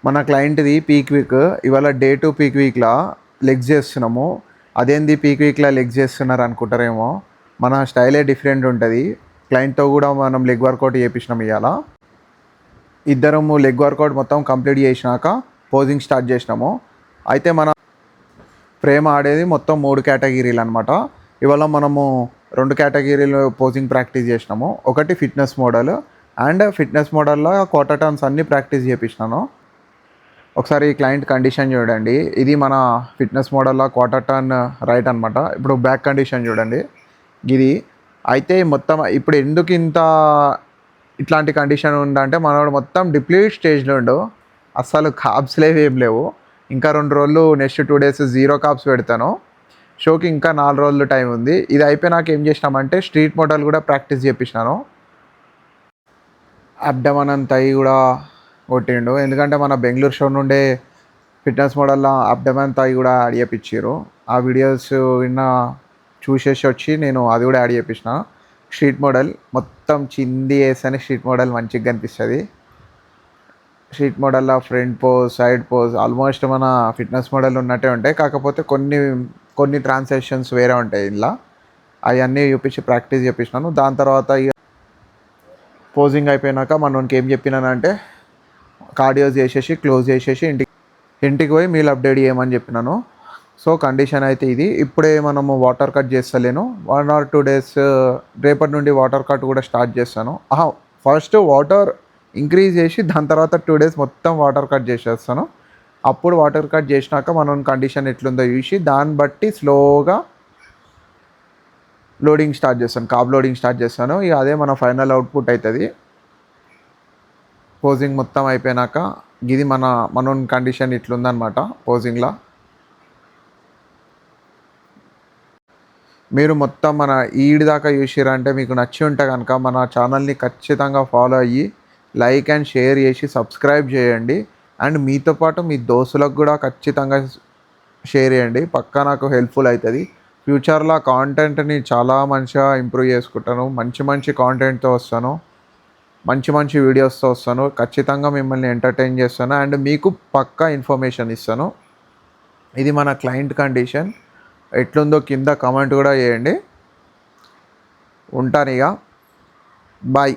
మన క్లయింట్ది peak week. ఇవాళ day 2 peak వీక్‌లా legs చేస్తున్నాము. అదేంది పీక్ వీక్‌లా లెగ్స్ చేస్తున్నారు అనుకుంటారేమో. మన స్టైలే డిఫరెంట్ ఉంటది. క్లయింట్‌తో కూడా మనం లెగ్ వర్కౌట్ చేపించినాం ఇయాల. ఇద్దరము లెగ్ వర్కౌట్ మొత్తం కంప్లీట్ చేసినాక పోజింగ్ స్టార్ట్ చేసినాము. అయితే మన ఫ్రేమ్ ఆడేది మొత్తం 3 కేటగిరీలు అనమాట. ఇవాళ మనము 2 కేటగిరీలు పోజింగ్ ప్రాక్టీస్ చేసినాము. ఒకటి ఫిట్నెస్ మోడల్ అండ్ ఫిట్నెస్ మోడల్‌లో క్వార్టర్ టర్న్స్ అన్నీ ప్రాక్టీస్ చేపించినాను. ఒకసారి క్లయింట్ కండిషన్ చూడండి. ఇది మన ఫిట్నెస్ మోడల్లో క్వార్టర్ టర్న్ రైట్ అనమాట. ఇప్పుడు బ్యాక్ కండిషన్ చూడండి ఇది. అయితే మొత్తం ఇప్పుడు ఎందుకు ఇట్లాంటి కండిషన్ ఉందంటే మనోడు మొత్తం డిప్లీట్ స్టేజ్లో ఉండు. అస్సలు కార్బ్స్ లేవు, ఏం లేవు. ఇంకా 2 రోజులు నెక్స్ట్ 2 డేస్ 0 కార్బ్స్ పెడతాను. షోకి ఇంకా 4 రోజులు టైం ఉంది. ఇది అయిపోయినాక ఏం చేసినామంటే స్ట్రీట్ మోడల్ కూడా ప్రాక్టీస్ చేపించినాను. అబ్డమన్ అండ్ థై కూడా కొట్టిండు. ఎందుకంటే మన బెంగళూరు షో నుండే ఫిట్నెస్ మోడల్లో అబ్డమన్ థై కూడా యాడ్ చేయించారు. ఆ వీడియోస్ చూసేసి వచ్చి నేను అది కూడా యాడ్ చేయించిన. స్ట్రీట్ మోడల్ మొత్తం చింది వేస్తేనే స్ట్రీట్ మోడల్ మంచిగా కనిపిస్తుంది. స్ట్రీట్ మోడల్లో front pose, side pose almost మన ఫిట్నెస్ మోడల్ ఉన్నట్టే ఉంటాయి. కాకపోతే కొన్ని ట్రాన్సాక్షన్స్ వేరే ఉంటాయి ఇలా. అవన్నీ చూపించి ప్రాక్టీస్ చేయించినాను. దాని తర్వాత ఇక పోజింగ్ అయిపోయినాక మనకి ఏం చెప్పినానంటే కార్డియోస్ చేసేసి క్లోజ్ చేసేసి ఇంటికి పోయి మీల్ అప్డేట్ చేయమని చెప్పినాను. సో కండిషన్ అయితే ఇది. ఇప్పుడే మనము వాటర్ కట్ చేస్తలేను. 1 or 2 days రేపటి నుండి వాటర్ కట్ కూడా స్టార్ట్ చేస్తాను. ఫస్ట్ వాటర్ ఇంక్రీజ్ చేసి దాని తర్వాత 2 days మొత్తం వాటర్ కట్ చేసేస్తాను. అప్పుడు వాటర్ కట్ చేసినాక మనం కండిషన్ ఎట్లుందో చూసి దాన్ని బట్టి స్లోగా లోడింగ్ స్టార్ట్ చేస్తాను. కార్బ్ లోడింగ్ స్టార్ట్ చేస్తాను. ఇక అదే మన ఫైనల్ అవుట్పుట్ అవుతుంది. పోజింగ్ మొత్తం అయిపోయినాక ఇది మన కండిషన్ ఇట్లుందనమాట పోజింగ్లో. మీరు మొత్తం మన ఈడి దాకా చూసిరంటే మీకు నచ్చి ఉంటే కనుక మన ఛానల్ని ఖచ్చితంగా ఫాలో అయ్యి లైక్ అండ్ షేర్ చేసి సబ్స్క్రైబ్ చేయండి. అండ్ మీతో పాటు మీ దోస్తులకు కూడా ఖచ్చితంగా షేర్ చేయండి. పక్కా నాకు హెల్ప్ఫుల్ అవుతుంది. ఫ్యూచర్లో కాంటెంట్ని చాలా మంచిగా ఇంప్రూవ్ చేసుకుంటాను. మంచి కాంటెంట్తో వస్తాను. మంచి వీడియోస్తో వస్తాను. ఖచ్చితంగా మిమ్మల్ని ఎంటర్టైన్ చేస్తాను అండ్ మీకు పక్కా ఇన్ఫర్మేషన్ ఇస్తాను. ఇది మన క్లయింట్ కండిషన్. ఎట్లుందో కింద కామెంట్ కూడా చేయండి. ఉంటాను ఇక. బాయ్.